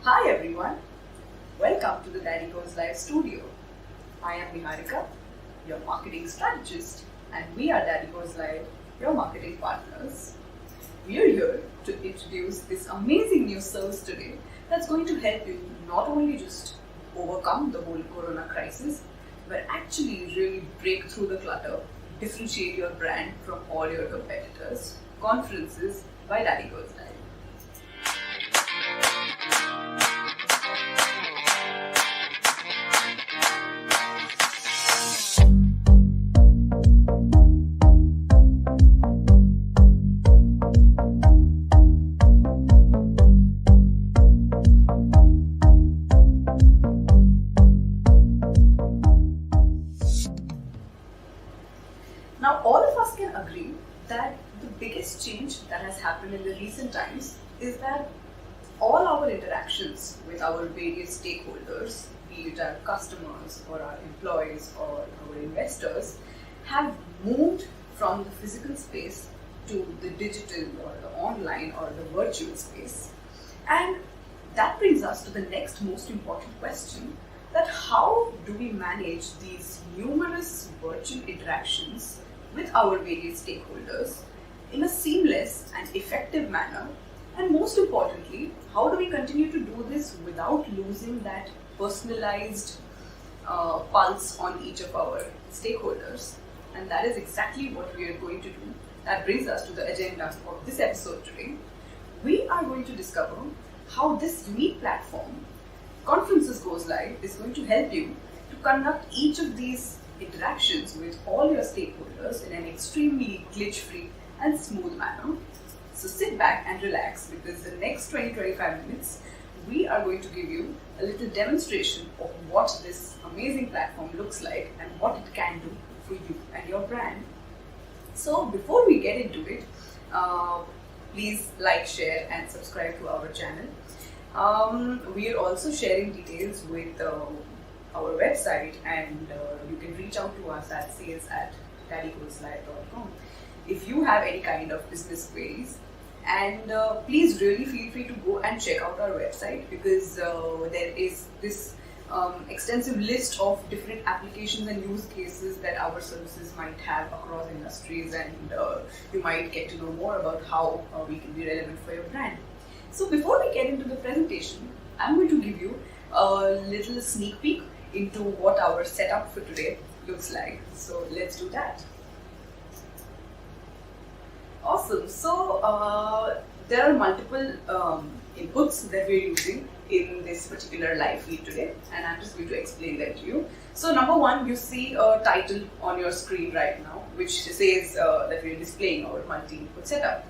Hi everyone, welcome to the Daddy Goes Live studio. I am Niharika, your marketing strategist, and we are Daddy Goes Live, your marketing partners. We are here to introduce this amazing new service today that's going to help you not only just overcome the whole corona crisis, but actually really break through the clutter, differentiate your brand from all your competitors. Conferences by Daddy Goes Live. Now, all of us can agree that the biggest change that has happened in the recent times is that all our interactions with our various stakeholders, be it our customers or our employees or our investors, have moved from the physical space to the digital or the online or the virtual space. And that brings us to the next most important question, that how do we manage these numerous virtual interactions with our various stakeholders in a seamless and effective manner, and most importantly, how do we continue to do this without losing that personalized pulse on each of our stakeholders? And that is exactly what we are going to do. That brings us to the agenda of this episode today. We are going to discover how this unique platform, Conferences Goes Live, is going to help you to conduct each of these interactions with all your stakeholders in an extremely glitch-free and smooth manner. So sit back and relax, because the next 20-25 minutes we are going to give you a little demonstration of what this amazing platform looks like and what it can do for you and your brand. So before we get into it, please like, share and subscribe to our channel. We are also sharing details with our website, and you can reach out to us at sales@daddygoeslive.com if you have any kind of business queries. And please really feel free to go and check out our website, because there is this extensive list of different applications and use cases that our services might have across industries, and you might get to know more about how we can be relevant for your brand. So before we get into the presentation, I'm going to give you a little sneak peek into what our setup for today looks like. So let's do that. Awesome. So there are multiple inputs that we're using in this particular live feed today, and I'm just going to explain them to you. So number one, you see a title on your screen right now, which says that we're displaying our multi-input setup.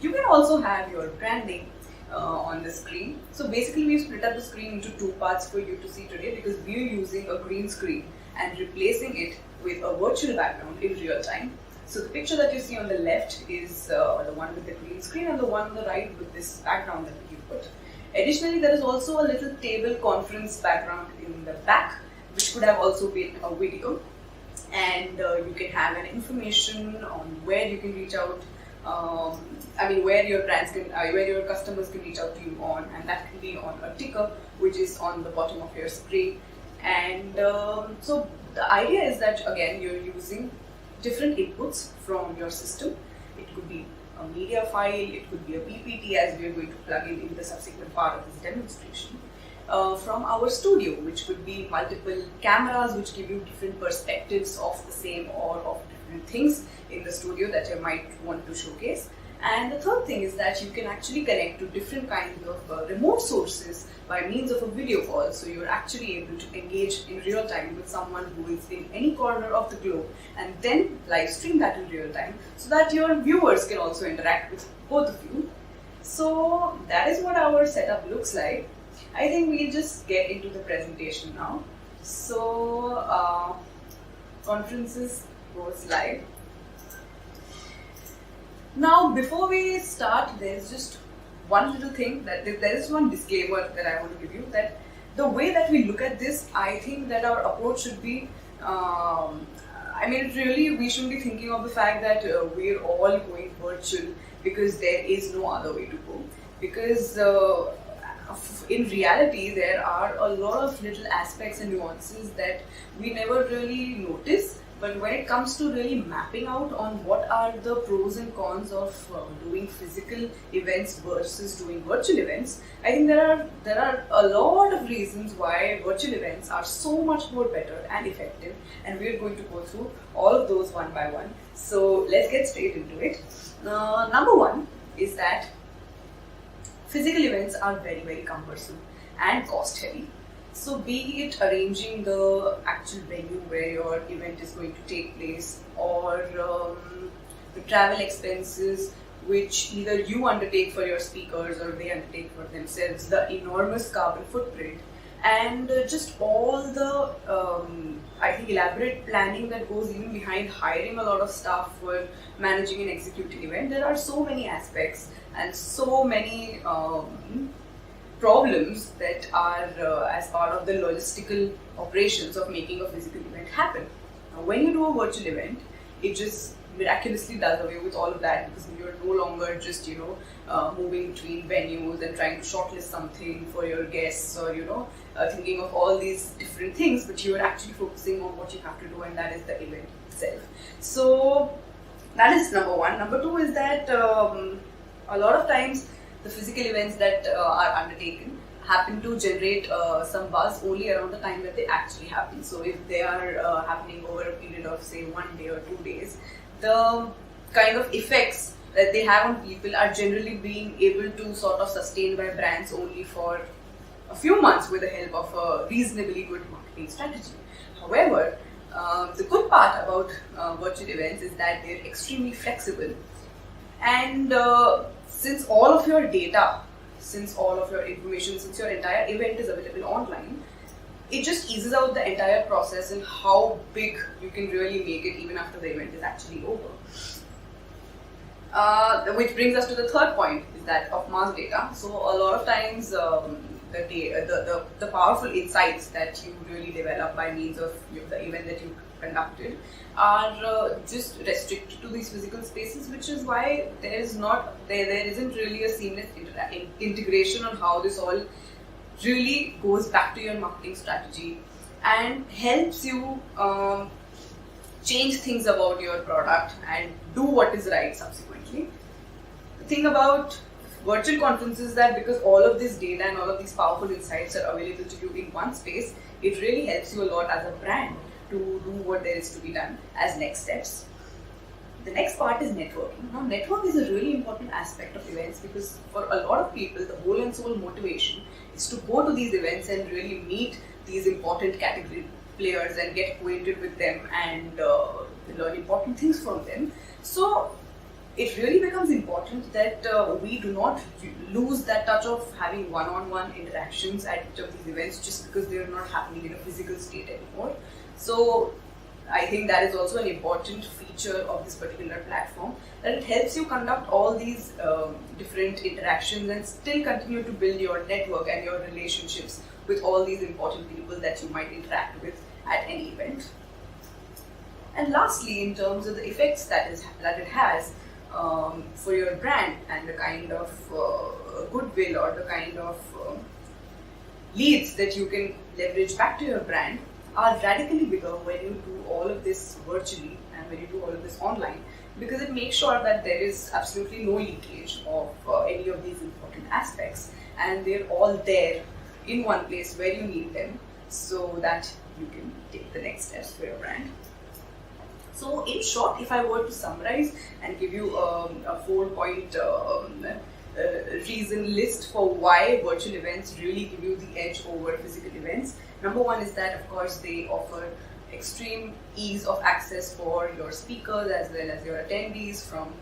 You can also have your branding on the screen. So basically we've split up the screen into two parts for you to see today, because we're using a green screen and replacing it with a virtual background in real time. So the picture that you see on the left is the one with the green screen, and the one on the right with this background that we put. Additionally, there is also a little table conference background in the back, which could have also been a video. And you can have an information on where you can reach out, where your brands can, where your customers can reach out to you on, and that can be on a ticker which is on the bottom of your screen. And so the idea is that, again, you're using different inputs from your system. It could be a media file, it could be a PPT, as we are going to plug in the subsequent part of this demonstration. From our studio, which could be multiple cameras which give you different perspectives of the same or of different things in the studio that you might want to showcase. And the third thing is that you can actually connect to different kinds of remote sources by means of a video call. So you're actually able to engage in real time with someone who is in any corner of the globe, and then live stream that in real time so that your viewers can also interact with both of you. So that is what our setup looks like. I think we'll just get into the presentation now. So Conferences Goes Live. Now, before we start, there's just one little thing, that there is one disclaimer that I want to give you, that the way that we look at this, I think that our approach should be, I mean, really, we should be thinking of the fact that we're all going virtual because there is no other way to go. Because in reality, there are a lot of little aspects and nuances that we never really notice. But when it comes to really mapping out on what are the pros and cons of doing physical events versus doing virtual events, I think there are a lot of reasons why virtual events are so much more better and effective, and we're going to go through all of those one by one. So let's get straight into it. Number one is that physical events are very, very cumbersome and cost heavy. So be it arranging the actual venue where your event is going to take place, or the travel expenses which either you undertake for your speakers or they undertake for themselves, the enormous carbon footprint, and just all the I think elaborate planning that goes even behind hiring a lot of staff for managing and executing event. There are so many aspects and so many problems that are as part of the logistical operations of making a physical event happen. Now, when you do a virtual event, it just miraculously does away with all of that, because you're no longer just moving between venues and trying to shortlist something for your guests, or thinking of all these different things, but you are actually focusing on what you have to do, and that is the event itself. So that is number one. Number two is that a lot of times the physical events that are undertaken happen to generate some buzz only around the time that they actually happen. So if they are happening over a period of say 1 day or 2 days, the kind of effects that they have on people are generally being able to sort of sustain by brands only for a few months with the help of a reasonably good marketing strategy. However, the good part about virtual events is that they're extremely flexible, and since all of your data, since all of your information, since your entire event is available online, it just eases out the entire process and how big you can really make it even after the event is actually over. Which brings us to the third point, is that of mass data. So a lot of times the powerful insights that you really develop by means of the event that you conducted are just restricted to these physical spaces, which is why there isn't really a seamless integration on how this all really goes back to your marketing strategy and helps you change things about your product and do what is right subsequently. The thing about virtual conferences is that because all of this data and all of these powerful insights are available to you in one space, it really helps you a lot as a brand to do what there is to be done as next steps. The next part is networking. Now, network is a really important aspect of events, because for a lot of people, the whole and soul motivation is to go to these events and really meet these important category players and get acquainted with them and learn important things from them. So it really becomes important that we do not lose that touch of having one-on-one interactions at each of these events just because they are not happening in a physical state anymore. So I think that is also an important feature of this particular platform, that it helps you conduct all these different interactions and still continue to build your network and your relationships with all these important people that you might interact with at any event. And lastly, in terms of the effects that it has for your brand and the kind of goodwill or the kind of leads that you can leverage back to your brand, are radically bigger when you do all of this virtually and when you do all of this online, because it makes sure that there is absolutely no leakage of any of these important aspects, and they're all there in one place where you need them, so that you can take the next steps for your brand. So in short, if I were to summarize and give you a 4-point reason list for why virtual events really give you the edge over physical events. Number one is that, of course, they offer extreme ease of access for your speakers as well as your attendees from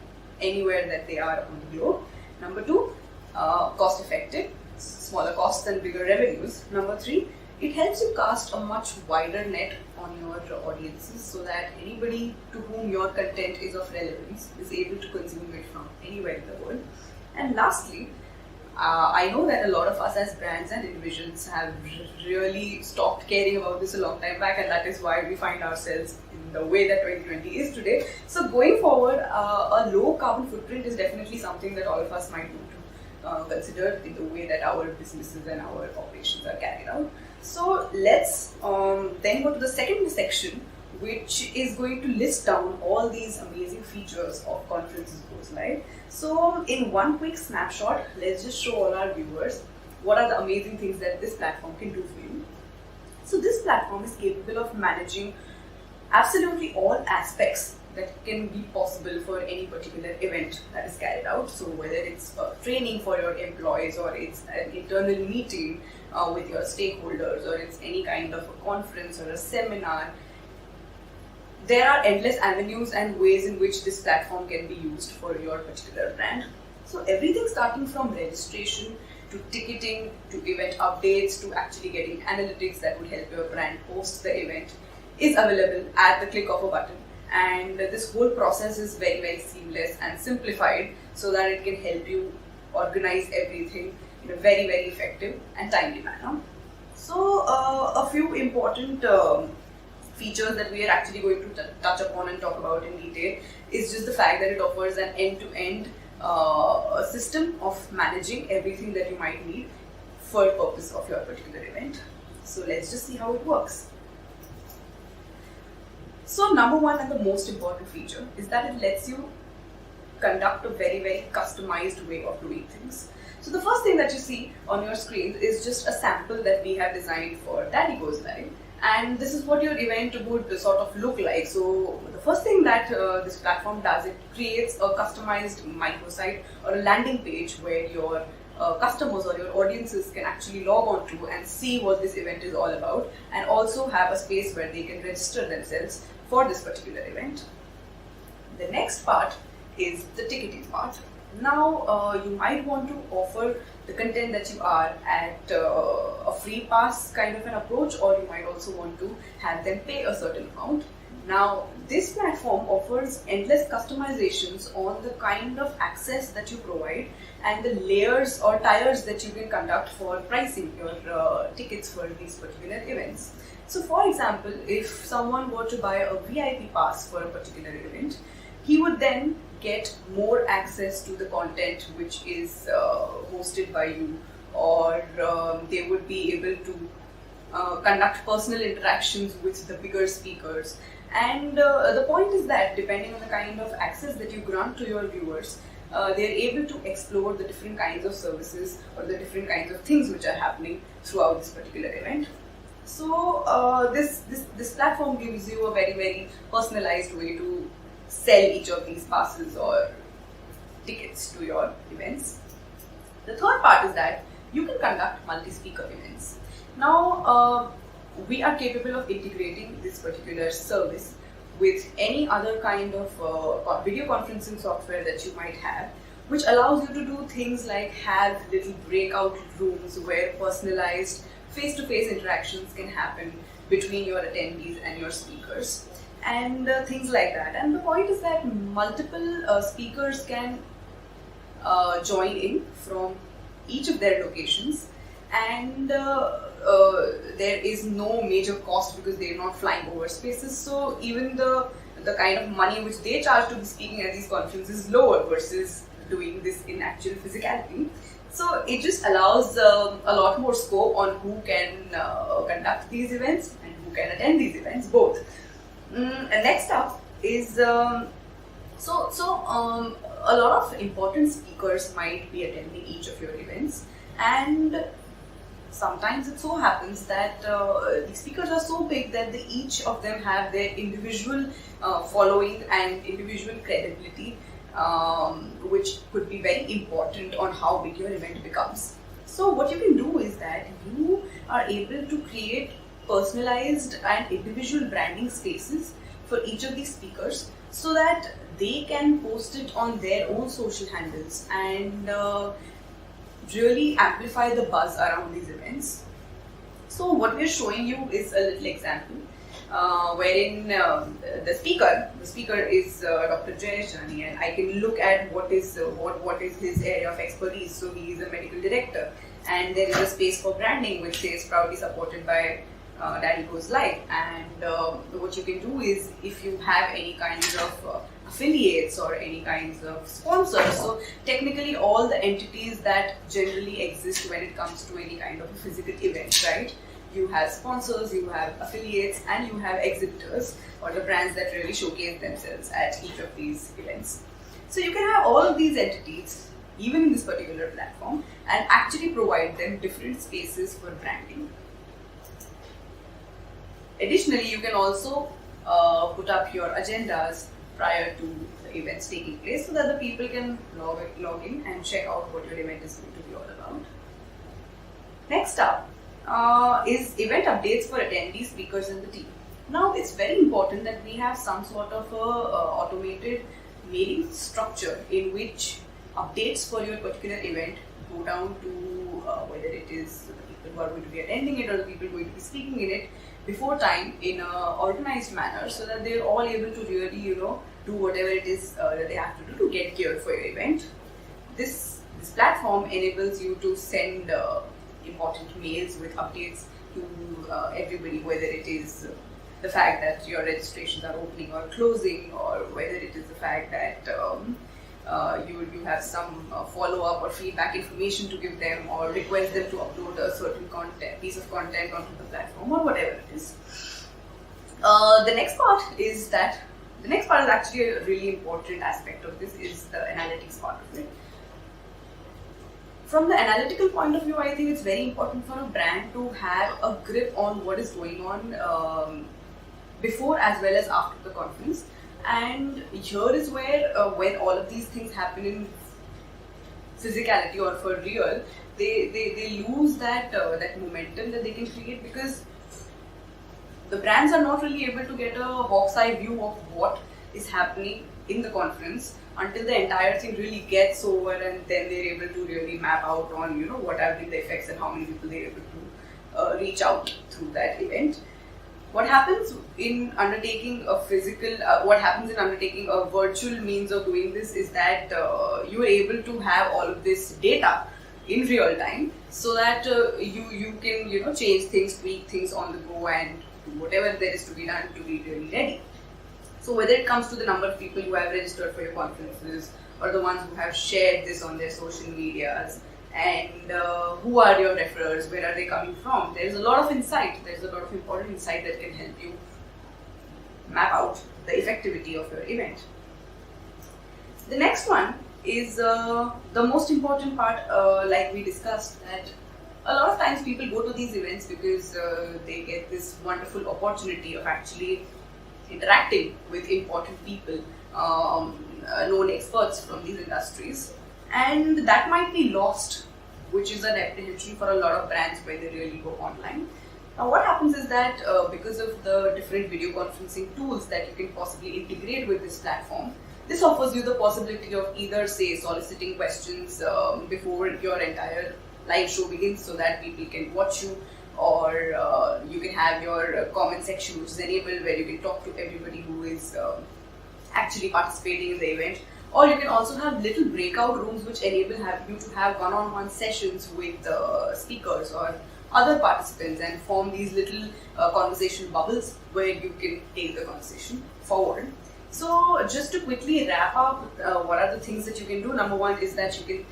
anywhere that they are on the globe. Number two, cost effective, smaller costs and bigger revenues. Number three, it helps you cast a much wider net on your audiences, so that anybody to whom your content is of relevance is able to consume it from anywhere in the world. And lastly, I know that a lot of us as brands and individuals have really stopped caring about this a long time back, and that is why we find ourselves in the way that 2020 is today. So going forward, a low carbon footprint is definitely something that all of us might want to consider in the way that our businesses and our operations are carried out. So let's then go to the second section, which is going to list down all these amazing features of Conferences Goes Live. So in one quick snapshot, let's just show all our viewers what are the amazing things that this platform can do for you. So this platform is capable of managing absolutely all aspects that can be possible for any particular event that is carried out. So whether it's training for your employees, or it's an internal meeting with your stakeholders, or it's any kind of a conference or a seminar, there are endless avenues and ways in which this platform can be used for your particular brand. So everything starting from registration to ticketing to event updates to actually getting analytics that would help your brand post the event is available at the click of a button. And this whole process is very, very seamless and simplified so that it can help you organize everything in a very, very effective and timely manner. So a few important features that we are actually going to touch upon and talk about in detail is just the fact that it offers an end-to-end system of managing everything that you might need for the purpose of your particular event. So let's just see how it works. So number one and the most important feature is that it lets you conduct a very, very customized way of doing things. So the first thing that you see on your screen is just a sample that we have designed for Daddy Goes Live. And this is what your event would sort of look like. So the first thing that this platform does, it creates a customized microsite or a landing page where your customers or your audiences can actually log on to and see what this event is all about, and also have a space where they can register themselves for this particular event. The next part is the ticketing part. Now you might want to offer the content that you are at a free pass kind of an approach, or you might also want to have them pay a certain amount. Now this platform offers endless customizations on the kind of access that you provide and the layers or tiers that you can conduct for pricing your tickets for these particular events. So for example, if someone were to buy a VIP pass for a particular event, he would then get more access to the content which is hosted by you, or they would be able to conduct personal interactions with the bigger speakers. And the point is that depending on the kind of access that you grant to your viewers, they're able to explore the different kinds of services or the different kinds of things which are happening throughout this particular event. So this platform gives you a very, very personalized way to sell each of these passes or tickets to your events. The third part is that you can conduct multi-speaker events. Now we are capable of integrating this particular service with any other kind of video conferencing software that you might have, which allows you to do things like have little breakout rooms where personalized face-to-face interactions can happen between your attendees and your speakers, and things like that. And the point is that multiple speakers can join in from each of their locations, and there is no major cost because they are not flying over spaces. So even the kind of money which they charge to be speaking at these conferences is lower versus doing this in actual physicality. So it just allows a lot more scope on who can conduct these events and who can attend these events, both. And next up is a lot of important speakers might be attending each of your events, and sometimes it so happens that the speakers are so big that each of them have their individual following and individual credibility, which could be very important on how big your event becomes. So what you can do is that you are able to create personalized and individual branding spaces for each of these speakers so that they can post it on their own social handles and really amplify the buzz around these events. So what we are showing you is a little example. wherein the speaker is Dr. Jayesh Jani, and I can look at what is his area of expertise. So he is a medical director, and there is a space for branding which says proudly supported by daddygoeslive. And what you can do is, if you have any kinds of affiliates or any kinds of sponsors, so technically all the entities that generally exist when it comes to any kind of a physical event, right? You have sponsors, you have affiliates, and you have exhibitors, or the brands that really showcase themselves at each of these events. So you can have all of these entities, even in this particular platform, and actually provide them different spaces for branding. Additionally, you can also put up your agendas prior to the events taking place, so that the people can log in and check out what your event is going to be all about. Next up is event updates for attendees, speakers, and the team. Now, it's very important that we have some sort of a automated mailing structure in which updates for your particular event go down to whether it is the people who are going to be attending it or the people going to be speaking in it before time in an organized manner, so that they're all able to really, do whatever it is that they have to do to get geared for your event. This platform enables you to send important mails with updates to everybody, whether it is the fact that your registrations are opening or closing, or whether it is the fact that you have some follow-up or feedback information to give them, or request them to upload a certain piece of content onto the platform, or whatever it is. The next part is actually a really important aspect of this, is the analytics part of it. From the analytical point of view, I think it's very important for a brand to have a grip on what is going on before as well as after the conference. And here is where, when all of these things happen in physicality or for real, they lose that momentum that they can create, because the brands are not really able to get a hawk's eye view of what is happening in the conference until the entire thing really gets over, and then they're able to really map out on what have been the effects and how many people they're able to reach out through that event. What happens in undertaking a virtual means of doing this is that you are able to have all of this data in real time, so that you can change things, tweak things on the go, and do whatever there is to be done to be really ready. So whether it comes to the number of people who have registered for your conferences, or the ones who have shared this on their social medias, and who are your referrers, where are they coming from, there's a lot of insight, there's a lot of important insight that can help you map out the effectivity of your event. The next one is the most important part, like we discussed, that a lot of times people go to these events because they get this wonderful opportunity of actually interacting with important people, known experts from these industries, and that might be lost, which is an apprehension for a lot of brands when they really go online. Now, what happens is that because of the different video conferencing tools that you can possibly integrate with this platform, this offers you the possibility of either, say, soliciting questions before your entire live show begins, so that people can watch you, or you can have your comment section, which is enabled, where you can talk to everybody who is actually participating in the event. Or you can also have little breakout rooms which enable you to have one-on-one sessions with speakers or other participants, and form these little conversation bubbles where you can take the conversation forward. So just to quickly wrap up, what are the things that you can do? Number one is that you can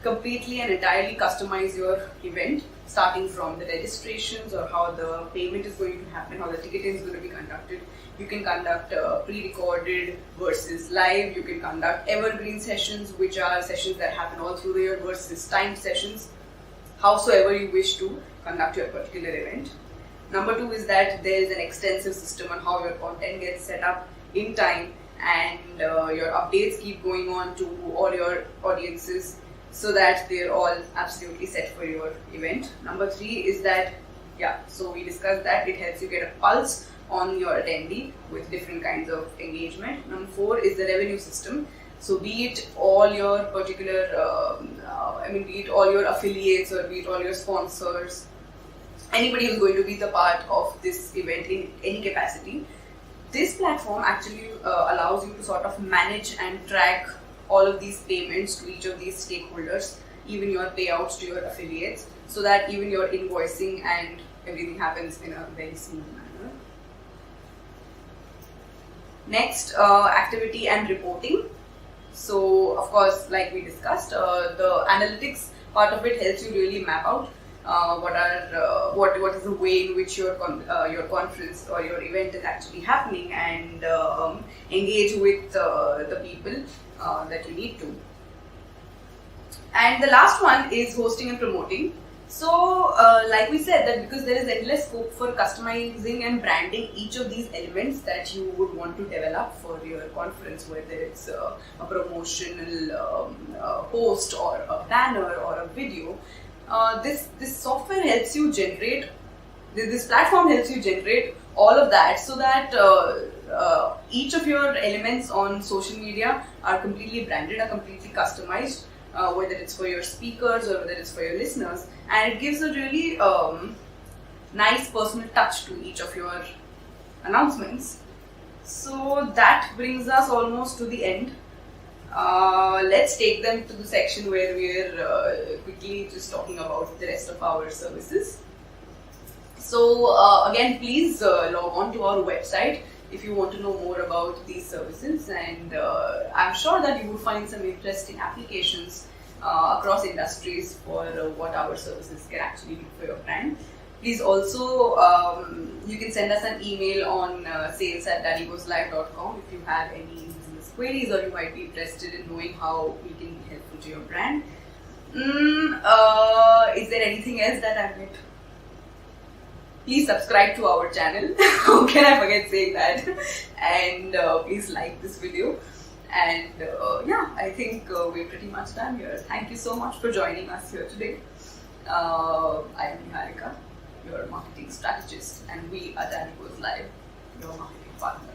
completely and entirely customize your event, starting from the registrations, or how the payment is going to happen, how the ticketing is going to be conducted. You can conduct pre-recorded versus live. You can conduct evergreen sessions, which are sessions that happen all through the year, versus timed sessions, howsoever you wish to conduct your particular event. Number two is that there is an extensive system on how your content gets set up in time, and your updates keep going on to all your audiences, so that they're all absolutely set for your event. Number three is that, so we discussed that it helps you get a pulse on your attendee with different kinds of engagement. Number four is the revenue system. So be it all your particular, be it all your affiliates, or be it all your sponsors, anybody who's going to be the part of this event in any capacity. This platform actually allows you to sort of manage and track all of these payments to each of these stakeholders, even your payouts to your affiliates, so that even your invoicing and everything happens in a very smooth manner. Next, activity and reporting. So, of course, like we discussed, the analytics part of it helps you really map out what is the way in which your conference or your event is actually happening, and engage with the people that you need to. And the last one is hosting and promoting. So, like we said, that because there is endless scope for customizing and branding each of these elements that you would want to develop for your conference, whether it's a promotional post or a banner or a video, this software helps you generate, this platform helps you generate all of that, so that each of your elements on social media are completely branded, are completely customized, whether it's for your speakers or whether it's for your listeners, and it gives a really nice personal touch to each of your announcements. So that brings us almost to the end. Let's take them to the section where we're quickly just talking about the rest of our services. So again, please log on to our website if you want to know more about these services, and I'm sure that you will find some interesting applications across industries for what our services can actually do for your brand. Please also, you can send us an email on sales@daddygoeslive.com if you have any business queries, or you might be interested in knowing how we can be helpful to your brand. Is there anything else that I've missed? Please subscribe to our channel. How can I forget saying that? And please like this video. And yeah, I think we're pretty much done here. Thank you so much for joining us here today. I am Niharika, your marketing strategist, and we are Daddy Goes Live, your marketing partner.